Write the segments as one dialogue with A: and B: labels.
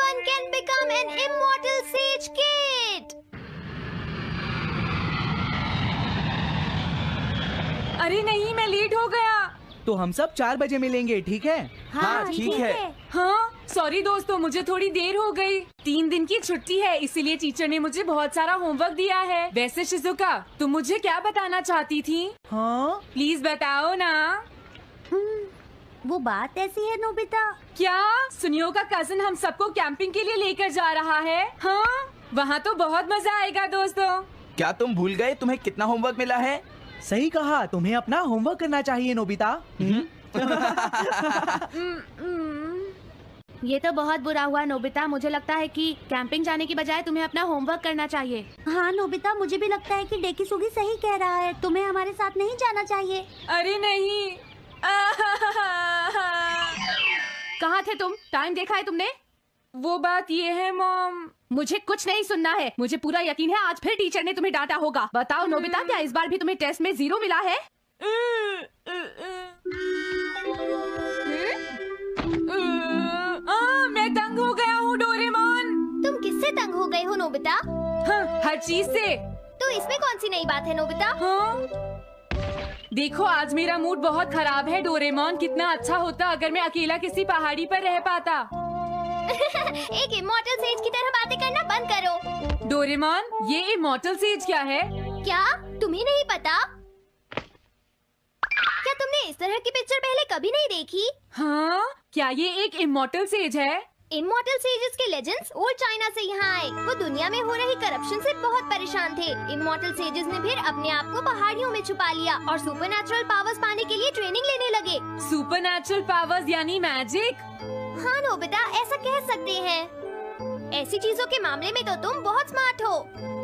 A: Anyone can become an immortal sage kid.
B: अरे नहीं, मैं लेट हो गया।
C: तो हम सब 4 बजे मिलेंगे, ठीक है?
A: हाँ, ठीक है।
B: हाँ सॉरी दोस्तों, मुझे थोड़ी देर हो गई। 3 दिन की छुट्टी है, इसीलिए टीचर ने मुझे बहुत सारा होमवर्क दिया है। वैसे शिजुका, तुम मुझे क्या बताना चाहती थी?
C: हाँ?
B: प्लीज बताओ ना।
A: वो बात ऐसी है नोबिता।
B: क्या सुनियो का कजिन हम सबको कैंपिंग के लिए लेकर जा रहा है? हाँ, वहाँ तो बहुत मजा आएगा दोस्तों।
D: क्या तुम भूल गए तुम्हें कितना होमवर्क मिला है?
C: सही कहा, तुम्हें अपना होमवर्क करना चाहिए नोबिता।
A: ये तो बहुत बुरा हुआ नोबिता। मुझे लगता है कि कैंपिंग जाने की बजाय तुम्हें अपना होमवर्क करना चाहिए। हाँ नोबिता, मुझे भी लगता है कि डेकिसुगी सही कह रहा है। तुम्हें हमारे साथ नहीं जाना चाहिए।
B: अरे नहीं।
A: कहाँ थे तुम? टाइम देखा है तुमने?
B: वो बात ये है मॉम।
A: मुझे कुछ नहीं सुनना है। मुझे पूरा यकीन है आज फिर टीचर ने तुम्हें डांटा होगा। बताओ नोबिता, क्या इस बार भी तुम्हें टेस्ट में 0 मिला है?
B: मैं तंग हो गया हूँ डोरेमोन।
A: तुम किससे तंग हो गए हो नोबिता?
B: हाँ, हर चीज से।
A: तो इसमें कौन सी नई बात है नोबिता?
B: हाँ? देखो आज मेरा मूड बहुत खराब है डोरेमोन। कितना अच्छा होता अगर मैं अकेला किसी पहाड़ी पर रह पाता।
A: एक इमॉर्टल सेज की तरह बातें करना बंद करो।
B: डोरेमोन, ये इमॉर्टल सेज क्या है?
A: क्या तुम्हें नहीं पता? क्या तुमने इस तरह की पिक्चर पहले कभी नहीं देखी?
B: हाँ, क्या ये एक इमॉर्टल सेज है?
A: इमॉर्टल सेजेस के लेजेंड्स ओल्ड चाइना से यहाँ आए। वो दुनिया में हो रही करप्शन से बहुत परेशान थे। इमॉर्टल सेजेस ने फिर अपने आप को पहाड़ियों में छुपा लिया और सुपरनैचुरल पावर्स पाने के लिए ट्रेनिंग लेने लगे।
B: सुपरनैचुरल पावर्स यानी मैजिक?
A: हाँ नोबिता, ऐसा कह सकते हैं। ऐसी चीजों के मामले में तो तुम बहुत स्मार्ट हो।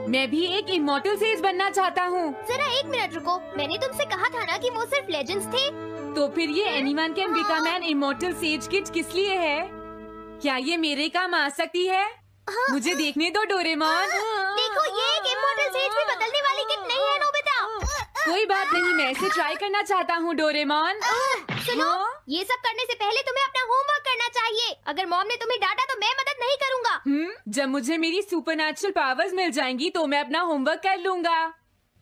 B: मैं भी एक इमॉर्टल सेज बनना चाहता हूँ।
A: जरा 1 मिनट रुको। मैंने तुमसे कहा था ना कि वो सिर्फ लेजेंड्स थे।
B: तो फिर ये anyone can become an immortal says kid किस लिए है? क्या ये मेरे काम आ सकती है?
A: हाँ।
B: मुझे देखने दो डोरेमोन।
A: देखो, ये एक इमॉर्टल सेज भी बदलने वाली किट नहीं है नोबिता।
B: कोई बात नहीं, मैं इसे ट्राई करना चाहता हूँ डोरेमोन।
A: सुनो, ये सब करने से पहले तुम्हें अपना होमवर्क करना चाहिए। अगर मॉम ने तुम्हें डांटा तो मैं मदद नहीं करूँगा।
B: जब मुझे मेरी सुपरनैचुरल पावर्स मिल जाएंगी तो मैं अपना होमवर्क कर लूँगा।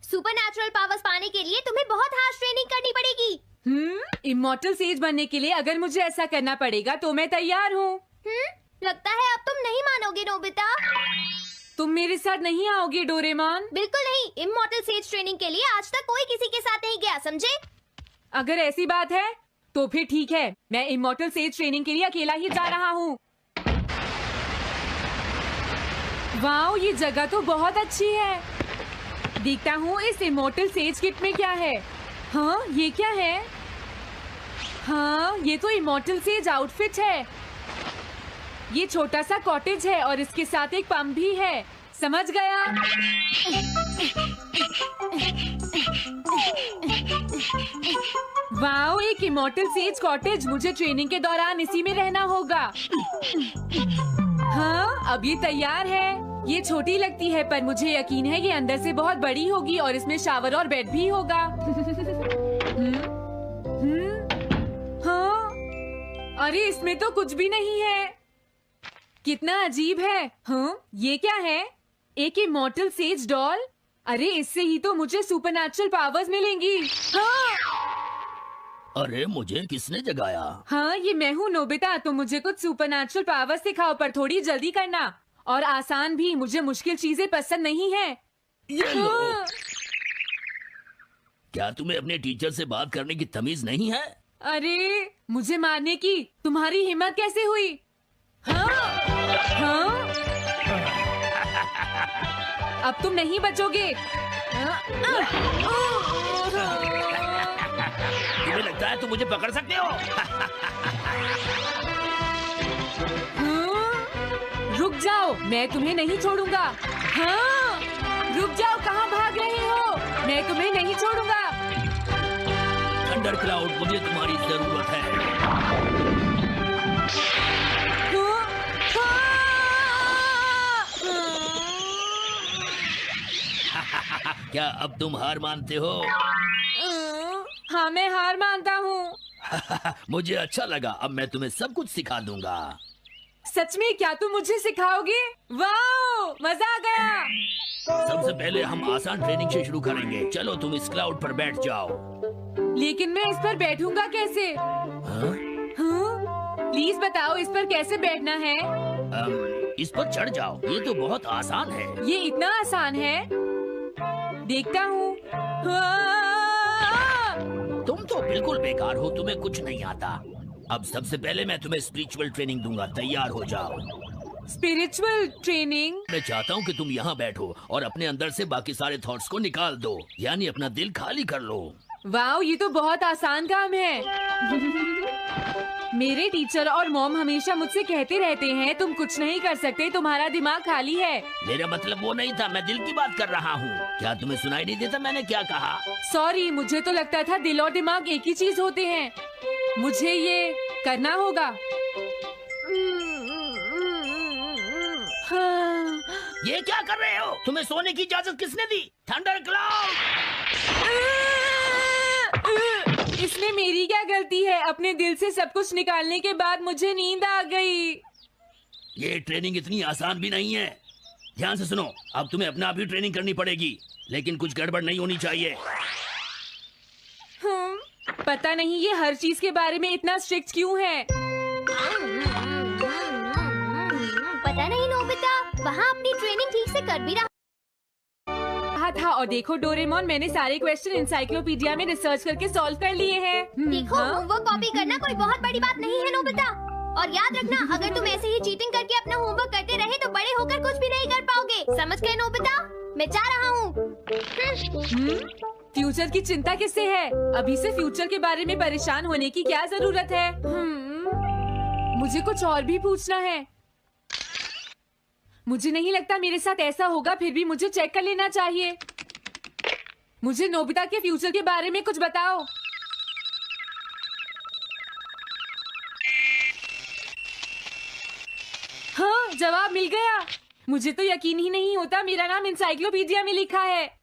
A: सुपरनैचुरल पावर्स पाने के लिए तुम्हें बहुत हार्श ट्रेनिंग करनी पड़ेगी।
B: इमॉर्टल सेज बनने के लिए अगर मुझे ऐसा करना पड़ेगा तो मैं तैयार हूँ।
A: लगता है अब तुम नहीं मानोगे नोबिता।
B: तुम मेरे साथ नहीं आओगे डोरेमोन?
A: बिल्कुल नहीं। इमॉर्टल सेज ट्रेनिंग के लिए आज तक कोई किसी के साथ नहीं गया, समझे?
B: अगर ऐसी बात है तो फिर ठीक है, मैं इमॉर्टल सेज ट्रेनिंग के लिए अकेला ही जा रहा हूँ। वाओ, ये जगह तो बहुत अच्छी है। देखता हूँ इस इमॉर्टल सेज किट में क्या है। हाँ, ये क्या है? हाँ, ये तो इमॉर्टल सेज आउटफिट है। ये छोटा सा कॉटेज है और इसके साथ एक पंप भी है। समझ गया। वाओ, एक इमॉर्टल सेज कॉटेज। मुझे ट्रेनिंग के दौरान इसी में रहना होगा। हाँ, अब ये तैयार है। ये छोटी लगती है पर मुझे यकीन है ये अंदर से बहुत बड़ी होगी और इसमें शावर और बेड भी होगा। हाँ, अरे इसमें तो कुछ भी नहीं है। कितना अजीब है। हाँ, ये क्या है? एक इमॉर्टल सेज डॉल। अरे इससे ही तो मुझे सुपरनैचुरल पावर्स मिलेंगी। हाँ,
D: अरे मुझे किसने जगाया?
B: हाँ, ये मैं हूँ नोबिता। तो मुझे कुछ सुपरनैचुरल पावर्स सिखाओ, पर थोड़ी जल्दी करना और आसान भी। मुझे मुश्किल चीजें पसंद नहीं है।
D: ये लो।
B: हाँ।
D: क्या तुम्हें अपने टीचर से बात करने की तमीज नहीं है?
B: अरे मुझे मारने की तुम्हारी हिम्मत कैसे हुई? हाँ, हाँ? अब तुम नहीं बचोगे।
D: तुम्हें लगता है तुम मुझे पकड़ सकते हो?
B: रुक जाओ, मैं तुम्हें नहीं छोड़ूंगा। हाँ, रुक जाओ, कहाँ भाग रहे हो? मैं तुम्हें नहीं छोड़ूंगा।
D: थंडर क्लाउड, मुझे तुम्हारी जरूरत है। क्या अब तुम हार मानते हो?
B: हाँ, मैं हार मानता हूँ।
D: मुझे अच्छा लगा। अब मैं तुम्हें सब कुछ सिखा दूंगा।
B: सच में क्या तुम मुझे सिखाओगे? वाओ, मजा आ गया।
D: सबसे पहले हम आसान ट्रेनिंग से शुरू करेंगे। चलो तुम इस क्लाउड पर बैठ जाओ।
B: लेकिन मैं इस पर बैठूंगा कैसे?
D: हाँ?
B: प्लीज बताओ इस पर कैसे बैठना है?
D: इस पर चढ़ जाओ। ये तो बहुत आसान है।
B: ये इतना आसान है? देखता हूँ।
D: तुम तो बिल्कुल बेकार हो, तुम्हें कुछ नहीं आता। अब सबसे पहले मैं तुम्हें स्पिरिचुअल ट्रेनिंग दूंगा, तैयार हो जाओ।
B: Spiritual training?
D: मैं चाहता हूँ कि तुम यहाँ बैठो और अपने अंदर से बाकी सारे थॉट्स को निकाल दो, यानी अपना दिल खाली कर लो।
B: वाओ, ये तो बहुत आसान काम है। मेरे टीचर और मॉम हमेशा मुझसे कहते रहते हैं तुम कुछ नहीं कर सकते, तुम्हारा दिमाग खाली है।
D: मेरा मतलब वो नहीं था, मैं दिल की बात कर रहा हूँ। क्या तुम्हें सुनाई नहीं देता मैंने क्या कहा?
B: सॉरी, मुझे तो लगता था दिल और दिमाग एक ही चीज होते हैं। मुझे ये करना होगा। हाँ।
D: ये क्या कर रहे हो? तुम्हें सोने की इजाजत किसने दी? Thunder cloud!
B: इसमें मेरी क्या गलती है? अपने दिल से सब कुछ निकालने के बाद मुझे नींद आ गई।
D: ये ट्रेनिंग इतनी आसान भी नहीं है। ध्यान से सुनो, अब तुम्हें अपना आप ही ट्रेनिंग करनी पड़ेगी, लेकिन कुछ गड़बड़ नहीं होनी चाहिए।
B: पता नहीं ये हर चीज के बारे में इतना स्ट्रिक्ट क्यों है।
A: पता नहीं नोबिता, वहाँ अपनी ट्रेनिंग ठीक से कर भी रहा
B: था। और देखो डोरेमोन, मैंने सारे क्वेश्चन इंसाइक्लोपीडिया में रिसर्च करके सॉल्व कर लिए हैं।
A: देखो, होमवर्क कॉपी करना कोई बहुत बड़ी बात नहीं है नोबिता। और याद रखना, अगर तुम ऐसे ही चीटिंग करके अपना होमवर्क करते रहे तो बड़े होकर कुछ भी नहीं कर पाओगे। समझ गए नोबिता? मैं जा रहा हूँ।
B: फ्यूचर की चिंता किससे है? अभी से फ्यूचर के बारे में परेशान होने की क्या जरूरत है? मुझे कुछ और भी पूछना है। मुझे नहीं लगता मेरे साथ ऐसा होगा, फिर भी मुझे चेक कर लेना चाहिए। मुझे नोबिता के फ्यूचर के बारे में कुछ बताओ। हाँ, जवाब मिल गया। मुझे तो यकीन ही नहीं होता मेरा नाम इंसाइक्लोपीडिया में लिखा है।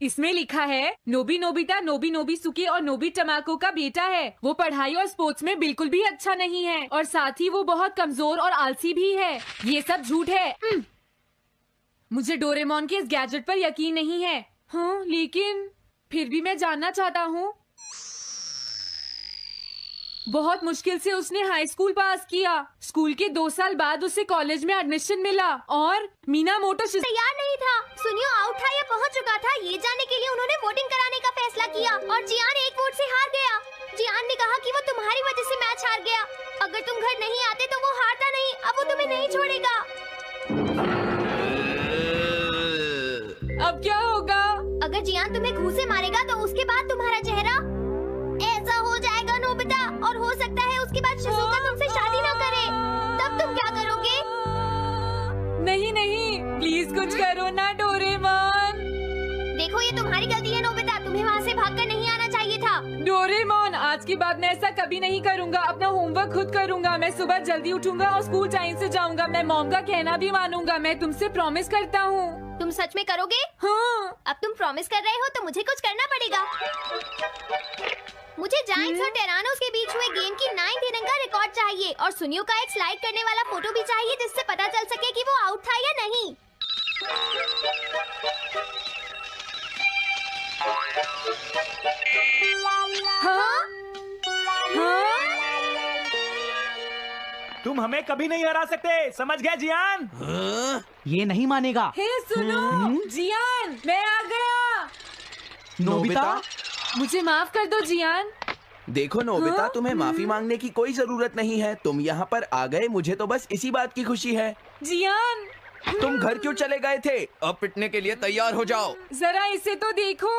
B: इसमें लिखा है नोबी नोबिता नोबी नोबिसुके और नोबी टमाको का बेटा है। वो पढ़ाई और स्पोर्ट्स में बिल्कुल भी अच्छा नहीं है और साथ ही वो बहुत कमजोर और आलसी भी है। ये सब झूठ है। मुझे डोरेमोन के इस गैजेट पर यकीन नहीं है। हाँ, लेकिन फिर भी मैं जानना चाहता हूँ। बहुत मुश्किल से उसने हाई स्कूल पास किया। स्कूल के 2 साल बाद उसे कॉलेज में एडमिशन मिला और मीनामोटो
A: तैयार नहीं था। सुनियो आउट था या पहुंच चुका था, ये जानने के लिए उन्होंने वोटिंग कराने का फैसला किया और जियान 1 वोट से हार गया। जियान ने कहा कि वो तुम्हारी वजह से मैच हार गया। अगर तुम घर नहीं आते तो वो हारता नहीं। अब वो तुम्हें नहीं छोड़ेगा।
B: अब क्या होगा?
A: अगर जियान तुम्हें घूंसे मारेगा तो उसके बाद तुम्हारा चेहरा ऐसा हो जाएगा नोबिता, और हो सकता है उसके बाद शिज़ुका तुमसे शादी ना करे। तब तुम क्या करोगे?
B: नहीं नहीं, प्लीज कुछ करो ना डोरेमोन।
A: देखो, ये तुम्हारी गलती है नोबिता, तुम्हें वहाँ से भागकर नहीं आना चाहिए था।
B: डोरेमोन, आज के बाद मैं ऐसा कभी नहीं करूँगा। अपना होमवर्क खुद करूँगा। मैं सुबह जल्दी उठूंगा और स्कूल टाइम से जाऊँगा। मैं मॉम का कहना भी मानूंगा। मैं तुमसे प्रॉमिस करता हूँ।
A: तुम सच में करोगे?
B: हाँ।
A: अब तुम प्रॉमिस कर रहे हो तो मुझे कुछ करना पड़ेगा। मुझे जायंट्स और टेरानोस के बीच हुए गेम की 9th इनिंग का रिकॉर्ड चाहिए और सुनियो का एक स्लाइड करने वाला फोटो भी चाहिए जिससे पता चल सके कि वो आउट था या नहीं।
B: हाँ? हाँ?
E: तुम हमें कभी नहीं हरा सकते, समझ गए जियान?
C: ये नहीं मानेगा।
B: हे सुनो, जियान, मैं आ गया।
C: नोबिता,
B: मुझे माफ कर दो जियान।
F: देखो नोबिता,
B: हाँ?
F: तुम्हें माफी मांगने की कोई जरूरत नहीं है। तुम यहाँ पर आ गए, मुझे तो बस इसी बात की खुशी है।
B: जियान,
F: तुम घर क्यों चले गए थे? अब पिटने के लिए तैयार हो जाओ।
B: जरा इसे तो देखो।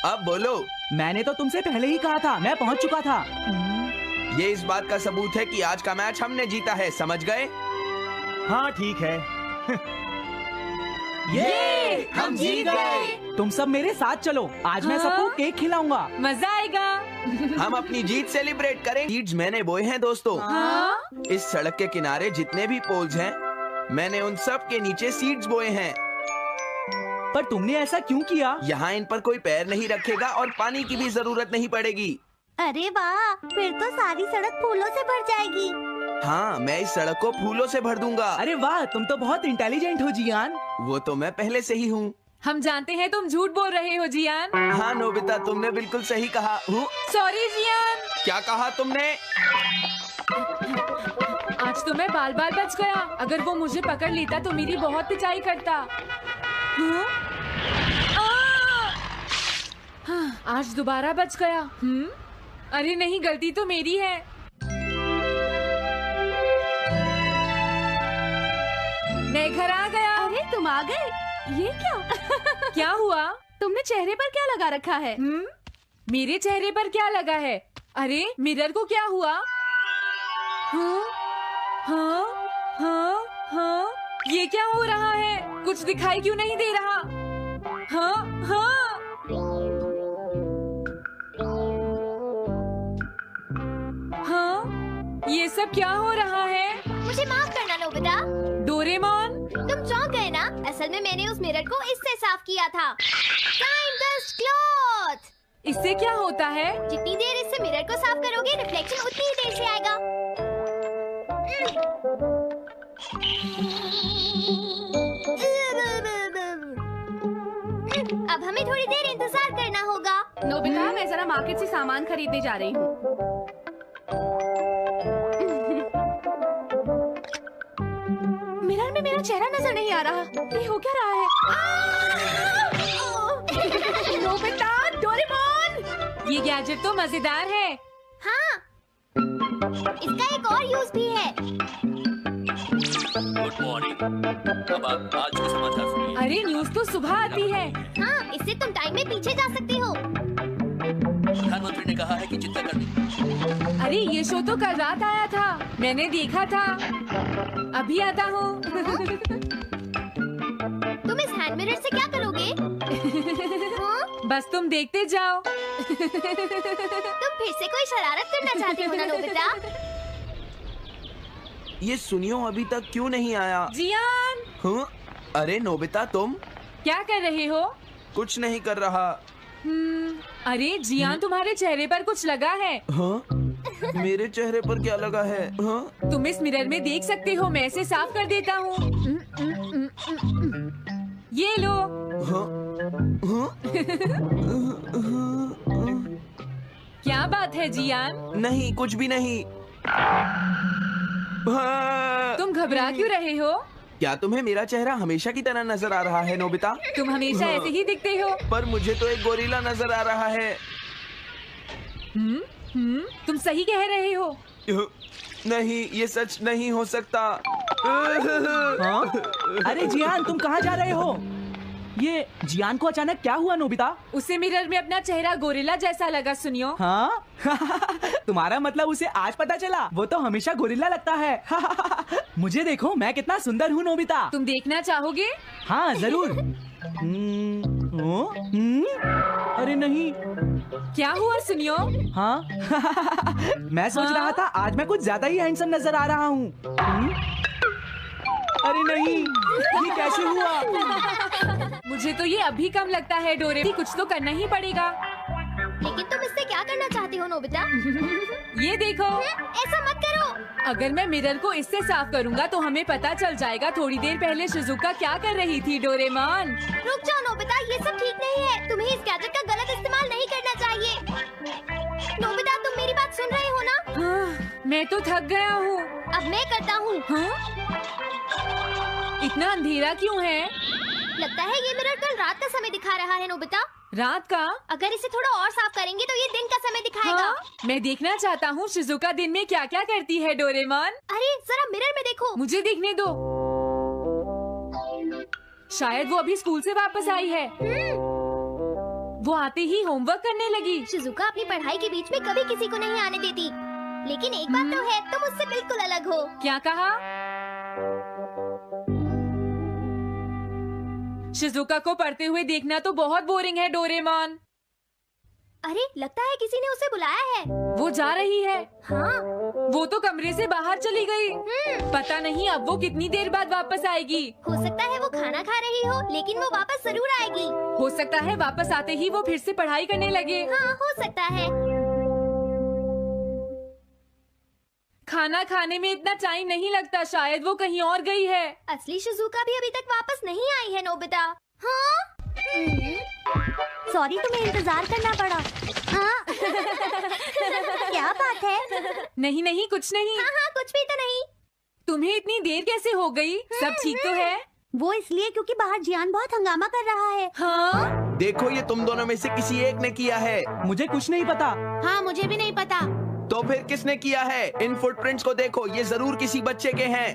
F: अब बोलो।
C: मैंने तो तुमसे पहले ही कहा था, मैं पहुंच चुका था।
F: ये इस बात का सबूत है कि आज का मैच हमने जीता है, समझ गए?
E: हाँ ठीक है।
C: ये
F: हम जीत गए।
C: तुम सब मेरे साथ चलो, आज मैं
B: हाँ?
C: सबको केक खिलाऊंगा।
B: मजा आएगा।
F: हम अपनी जीत सेलिब्रेट करें। सीड्स मैंने बोए हैं दोस्तों।
B: हाँ?
F: इस सड़क के किनारे जितने भी पोल्स हैं, मैंने उन सब के नीचे सीड्स बोए हैं।
C: पर तुमने ऐसा क्यों किया?
F: यहाँ इन पर कोई पैर नहीं रखेगा और पानी की भी जरूरत नहीं पड़ेगी।
A: अरे वाह, फिर तो सारी सड़क फूलों से भर जाएगी।
F: हाँ, मैं इस सड़क को फूलों से भर दूंगा।
C: अरे वाह, तुम तो बहुत इंटेलिजेंट हो जियान।
F: वो तो मैं पहले से ही हूँ।
B: हम जानते हैं तुम झूठ बोल रहे हो जियान।
F: हाँ नोबिता, तुमने बिल्कुल सही कहा।
B: Sorry Gian.
F: क्या कहा तुमने?
B: आज तो मैं बाल बाल बच गया। अगर वो मुझे पकड़ लेता तो मेरी बहुत पिटाई करता। हाँ? हाँ, आज दोबारा बच गया। अरे नहीं, गलती तो मेरी है। मैं घर आ गया।
G: अरे तुम आ गए, ये क्या?
B: क्या हुआ?
G: तुमने चेहरे पर क्या लगा रखा है?
B: मेरे चेहरे पर क्या लगा है? अरे मिरर को क्या हुआ? हाँ, हाँ, हाँ, हाँ, ये क्या हो रहा है? कुछ दिखाई क्यों नहीं दे रहा? हाँ, हाँ। हाँ, ये सब क्या हो रहा है?
A: मुझे माफ करना नोबिता।
B: डोरेमोन,
A: तुम चौंक गए ना? असल में मैंने उस मिरर को इससे साफ किया था। Time dust cloth.
B: इससे क्या होता है?
A: जितनी देर इससे मिरर को साफ करोगे, रिफ्लेक्शन उतनी ही देर से आएगा। अब हमें थोड़ी देर इंतजार करना होगा।
G: नोबिता, मैं जरा मार्केट से सामान खरीदने जा रही हूँ। मिरर में मेरा चेहरा नजर नहीं आ रहा। ये हो क्या रहा है? Nobita, Doraemon!
B: ये गैजेट तो मजेदार है।
A: हाँ, इसका एक और यूज भी है।
D: Good morning. अब आप आज के समाचार सुनिए।
B: अरे न्यूज तो सुबह आती है।
A: हाँ, इससे तुम टाइम में पीछे जा सकते हो।
D: प्रधानमंत्री ने कहा है कि चिंता करनी।
B: अरे ये शो तो कल रात आया था, मैंने देखा था। अभी आता हूँ।
A: तुम इस हैंड मिरर से क्या करोगे? हाँ?
B: बस तुम देखते जाओ।
A: तुम फिर से कोई शरारत करना चाहते हो ना नोबिता?
F: ये सुनियो अभी तक क्यों नहीं आया?
B: जियान,
F: हाँ? अरे नोबिता, तुम
B: क्या कर रहे हो?
F: कुछ नहीं कर रहा।
B: अरे जियान, तुम्हारे चेहरे पर कुछ लगा है।
F: हाँ? मेरे चेहरे पर क्या लगा है? हाँ?
B: तुम इस मिरर में देख सकते हो, मैं इसे साफ कर देता हूँ। ये लो।
F: हाँ? हाँ?
B: क्या बात है जियान?
F: नहीं, कुछ भी नहीं। हाँ।
B: तुम घबरा क्यों रहे हो?
F: क्या तुम्हें मेरा चेहरा हमेशा की तरह नजर आ रहा है नोबिता?
B: तुम हमेशा ऐसे ही दिखते हो।
F: पर मुझे तो एक गोरिल्ला नजर आ रहा है।
B: तुम सही कह रहे हो।
F: नहीं, ये सच नहीं हो सकता।
C: हाँ? अरे जियान, तुम कहाँ जा रहे हो? ये जियान को अचानक क्या हुआ नोबिता?
B: उसे मिरर में अपना चेहरा गोरिल्ला जैसा लगा। सुनियो।
C: हाँ? तुम्हारा मतलब उसे आज पता चला? वो तो हमेशा गोरिल्ला लगता है। मुझे देखो, मैं कितना सुंदर हूँ नोबिता।
B: तुम देखना चाहोगे?
C: हाँ जरूर। अरे नहीं।
B: क्या हुआ सुनियो?
C: हाँ? मैं सोच रहा था आज मैं कुछ ज्यादा ही हैंडसम नजर आ रहा हूँ। अरे नहीं, ये कैसे हुआ?
B: मुझे तो ये अभी कम लगता है डोरे। कुछ तो करना ही पड़ेगा।
A: लेकिन तुम इससे क्या करना चाहते हो नोबिता?
B: ये देखो।
A: ऐसा मत करो।
B: अगर मैं मिरर को इससे साफ करूंगा तो हमें पता चल जाएगा थोड़ी देर पहले शिजुका क्या कर रही थी। डोरेमोन,
A: रुक जाओ नोबिता, ये सब ठीक नहीं है। तुम्हें इस गैजेट का गलत इस्तेमाल नहीं करना चाहिए। नोबिता, तुम मेरी बात सुन रहे हो ना?
B: हाँ, मैं तो थक गया हूँ।
A: अब मैं करता हूँ।
B: हाँ? इतना अंधेरा क्यों है?
A: लगता है ये मिरर कल रात का समय दिखा रहा है नोबिता।
B: रात का?
A: अगर इसे थोड़ा और साफ करेंगे तो ये दिन का समय दिखाएगा।
B: हाँ? मैं देखना चाहता हूँ शिजुका दिन में क्या क्या करती है। डोरेमोन,
A: अरे जरा मिरर में देखो।
B: मुझे देखने दो। शायद वो अभी स्कूल से वापस आई है। वो आते ही होमवर्क करने लगी।
A: शिजुका अपनी पढ़ाई के बीच में कभी किसी को नहीं आने देती। लेकिन एक बात तो है, तुम उससे बिल्कुल अलग हो।
B: क्या कहा? शिजुका को पढ़ते हुए देखना तो बहुत बोरिंग है डोरेमोन।
A: अरे लगता है किसी ने उसे बुलाया है।
B: वो जा रही है।
A: हाँ?
B: वो तो कमरे से बाहर चली गई। पता नहीं अब वो कितनी देर बाद वापस आएगी।
A: हो सकता है वो खाना खा रही हो, लेकिन वो वापस जरूर आएगी।
B: हो सकता है वापस आते ही वो फिर से पढ़ाई करने लगे।
A: हाँ, हो सकता है।
B: खाना खाने में इतना टाइम नहीं लगता, शायद वो कहीं और गई है।
A: असली शिजुका भी अभी तक वापस नहीं आई है नोबिता। हाँ? सॉरी तुम्हें इंतजार करना पड़ा। हाँ? क्या बात है?
B: नहीं नहीं कुछ नहीं।
A: हाँ हाँ कुछ भी तो नहीं।
B: तुम्हें इतनी देर कैसे हो गई? सब ठीक तो है?
A: वो इसलिए क्योंकि बाहर जियान बहुत हंगामा कर रहा है।
B: हाँ?
F: देखो ये तुम दोनों में से किसी एक ने किया है।
C: मुझे कुछ नहीं पता।
G: हाँ मुझे भी नहीं पता।
F: तो फिर किसने किया है? इन फुटप्रिंट्स को देखो, ये जरूर किसी बच्चे के हैं।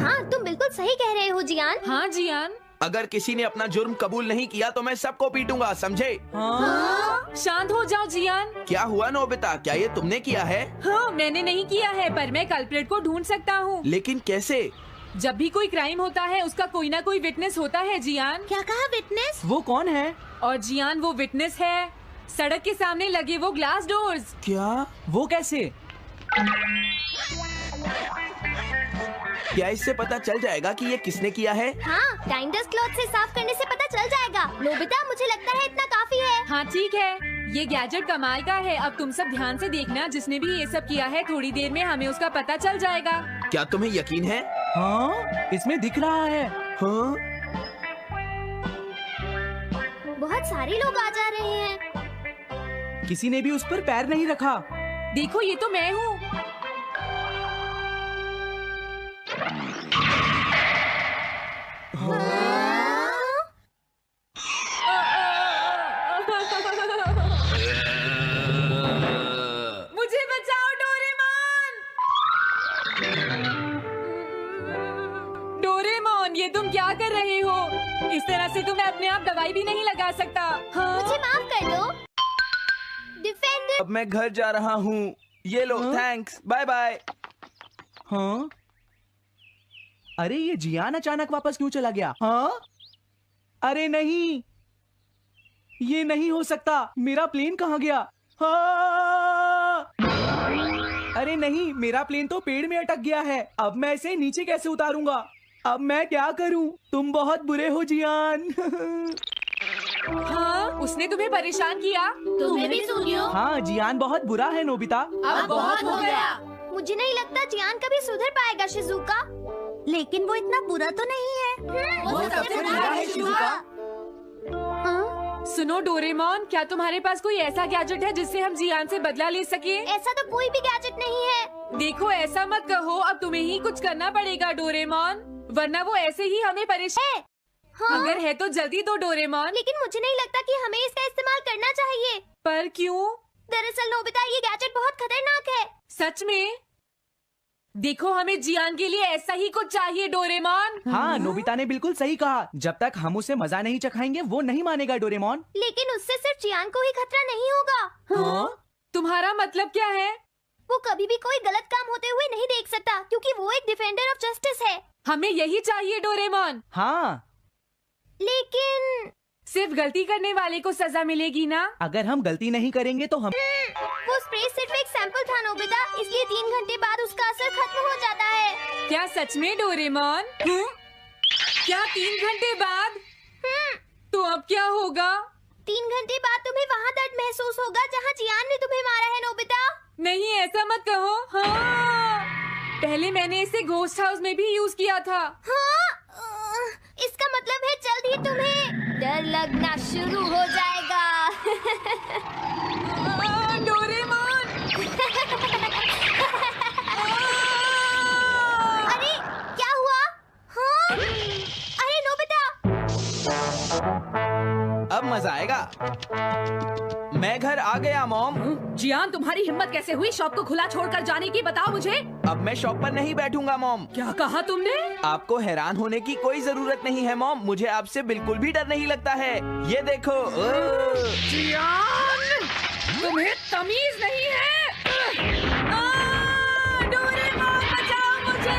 A: हाँ तुम बिल्कुल सही कह रहे हो जियान।
B: हाँ जियान।
F: अगर किसी ने अपना जुर्म कबूल नहीं किया तो मैं सबको पीटूंगा, समझे?
C: हाँ?
B: शांत हो जाओ जियान।
F: क्या हुआ नोबिता, क्या ये तुमने किया है?
B: हाँ मैंने नहीं किया है, पर मैं कल्प्रेट को ढूंढ सकता हूँ।
F: लेकिन कैसे?
B: जब भी कोई क्राइम होता है उसका कोई ना कोई विटनेस होता है जियान।
G: क्या कहा विटनेस?
C: वो कौन है?
B: और जियान वो विटनेस है। सड़क के सामने लगे वो ग्लास डोर्स।
F: क्या?
C: वो कैसे?
F: क्या इससे पता चल जाएगा कि ये किसने किया है?
A: हाँ टाइम डस्ट क्लॉथ से साफ करने से पता चल जाएगा। नोबिता मुझे लगता है इतना काफी है।
B: हाँ ठीक है, ये गैजेट कमाल का है। अब तुम सब ध्यान से देखना, जिसने भी ये सब किया है थोड़ी देर में हमें उसका पता चल जाएगा।
F: क्या तुम्हें यकीन है?
C: हाँ इसमें दिख रहा है।
F: हाँ?
A: बहुत सारे लोग आ जा रहे हैं।
C: किसी ने भी उस पर पैर नहीं रखा।
B: देखो ये तो मैं हूँ। मुझे बचाओ डोरेमोन। डोरेमोन ये तुम क्या कर रहे हो? इस तरह से तुम्हें अपने आप दवाई भी नहीं लगा सकता। हाँ?
A: मुझे माफ कर दो डिफेंडर।
F: अब मैं घर जा रहा हूँ। ये लो, थैंक्स, बाय बाय।
C: हाँ? अरे ये जियान अचानक वापस क्यों चला गया? हाँ? अरे नहीं, ये नहीं हो सकता। मेरा प्लेन कहाँ गया? हाँ! अरे नहीं, मेरा प्लेन तो पेड़ में अटक गया है। अब मैं इसे नीचे कैसे उतारूंगा? अब मैं क्या करूं? तुम बहुत बुरे हो जियान।
B: हाँ? उसने तुम्हें परेशान किया?
G: तुम्हें भी सुनियो।
C: हाँ जियान बहुत बुरा है नोबिता।
G: अब बहुत हो गया।
A: मुझे नहीं लगता जियान कभी सुधर पाएगा शिजुका। लेकिन वो इतना बुरा तो नहीं है।
G: वो सबसे बुरा है शिजुका।
A: हाँ?
B: सुनो डोरेमोन, क्या तुम्हारे पास कोई ऐसा गैजेट है जिससे हम जियान से बदला ले सके?
A: ऐसा तो कोई भी गैजेट नहीं है।
B: देखो ऐसा मत कहो, अब तुम्हें ही कुछ करना पड़ेगा डोरेमोन, वरना वो ऐसे ही हमें परेशान।
A: हाँ?
B: अगर है तो जल्दी दो डोरेमोन।
A: लेकिन मुझे नहीं लगता कि हमें इसका इस्तेमाल करना चाहिए।
B: पर क्यों?
A: दरअसल नोबिता ये गैजेट बहुत खतरनाक है।
B: सच में? देखो हमें जियान के लिए ऐसा ही कुछ चाहिए डोरेमोन।
C: हाँ नोबिता ने बिल्कुल सही कहा। जब तक हम उसे मजा नहीं चखाएंगे वो नहीं मानेगा डोरेमोन।
A: लेकिन उससे सिर्फ जियान को ही खतरा नहीं होगा।
C: हाँ?
B: तुम्हारा मतलब क्या है?
A: वो कभी भी कोई गलत काम होते हुए नहीं देख सकता, क्योंकि वो एक डिफेंडर ऑफ जस्टिस है।
B: हमें यही चाहिए डोरेमोन।
C: हाँ
A: लेकिन
B: सिर्फ गलती करने वाले को सजा मिलेगी ना?
C: अगर हम गलती नहीं करेंगे तो हम।
A: वो स्प्रे सिर्फ एक सैंपल था नोबिता, इसलिए 3 घंटे बाद उसका असर खत्म हो जाता है।
B: क्या सच में डोरेमोन? क्या 3 घंटे बाद? तो अब क्या होगा?
A: 3 घंटे बाद तुम्हें वहाँ दर्द महसूस होगा जहाँ जियान ने तुम्हें मारा है नोबिता।
B: नहीं ऐसा मत कहो। हाँ, पहले मैंने इसे घोस्ट हाउस में भी यूज किया था।
A: हाँ? इसका मतलब है जल्द ही तुम्हें डर लगना शुरू हो जाएगा।
B: डोरेमोन!
A: अरे क्या हुआ? हाँ? अरे नोबिता!
F: अब मजा आएगा। मैं घर आ गया मॉम।
G: जियान तुम्हारी हिम्मत कैसे हुई शॉप को खुला छोड़कर जाने की, बताओ मुझे।
F: अब मैं शॉप पर नहीं बैठूंगा मॉम।
G: क्या कहा तुमने?
F: आपको हैरान होने की कोई जरूरत नहीं है मॉम, मुझे आपसे बिल्कुल भी डर नहीं लगता है। ये देखो।
G: जियान, तुम्हें तमीज नहीं है।
B: डोरेमोन बचाओ मुझे।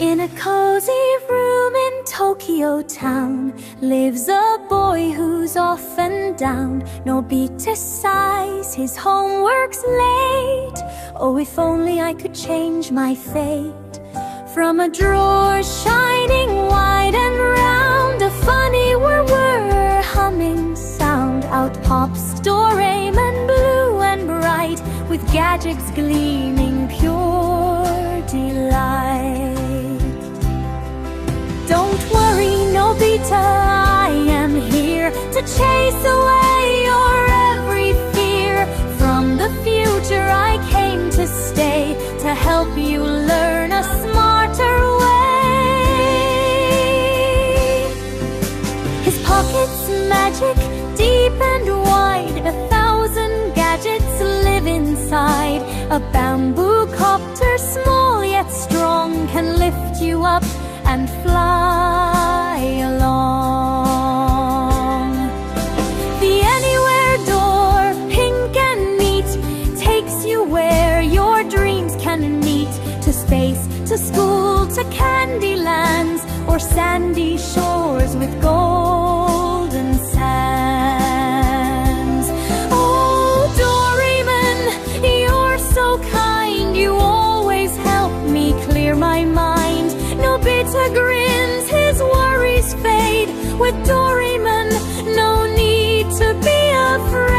H: In a cozy room in Tokyo town lives a boy who's off and down. No beat to size, his homework's late. Oh, if only I could change my fate. From a drawer shining wide and round magic's gleaming pure delight. Don't worry, Nobita, I am here to chase away your every fear. From the future I came to stay, to help you learn a smarter way. His pockets magic, deep and wide, 1,000 gadgets live inside. A bamboo copter, small yet strong, can lift you up and fly along. The Anywhere door, pink and neat, takes you where your dreams can meet. To space, to school, to candy lands, or sandy shores with golden sands. Oh, Doraemon, you're so kind, you always help me clear my mind. Nobita grins, his worries fade. With Doraemon, no need to be afraid.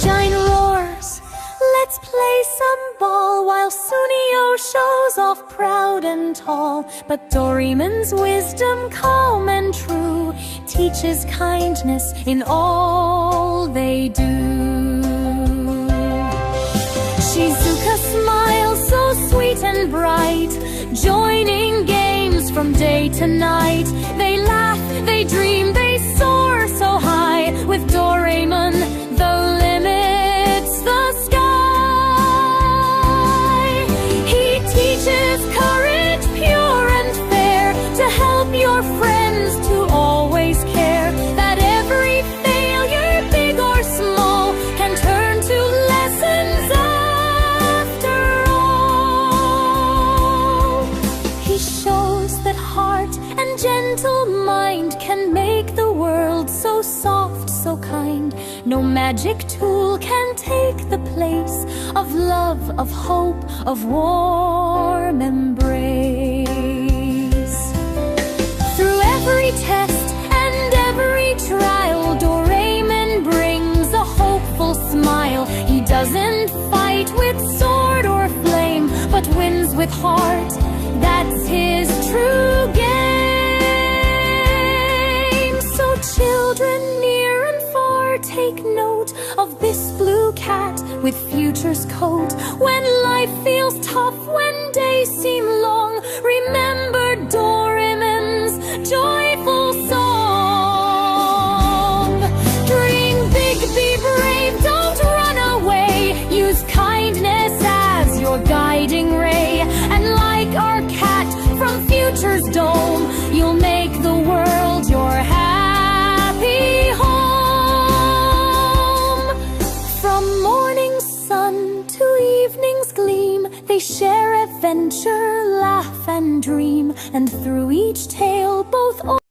H: Giant roars, let's play some ball, while Sunio shows off proud and tall. But Doraemon's wisdom, calm and true, teaches kindness in all they do. Shizuka smiles so sweet and bright, joining games from day to night. They laugh, they dream, they soar so high. With Doraemon, the limit's the sky. He teaches courage, pure and fair, to help your friends to always care. That every failure, big or small, can turn to lessons after all. He shows that heart and gentle mind can make the world so soft, so kind. No magic tool can take the place of love, of hope, of warm embrace. Through every test and every trial, Doraemon brings a hopeful smile. He doesn't fight with sword or flame, but wins with heart. That's his true game. So children near and far, take note of this blue cat with future's coat. When life feels tough, when days seem long, remember Doraemon's joyful song. Dream big, be brave, don't run away. Use kindness as your guiding ray. And like our cat from future's dome, you'll make the world your happy home. From morning sun to evening's gleam, they share adventure, laugh and dream. And through each tale, both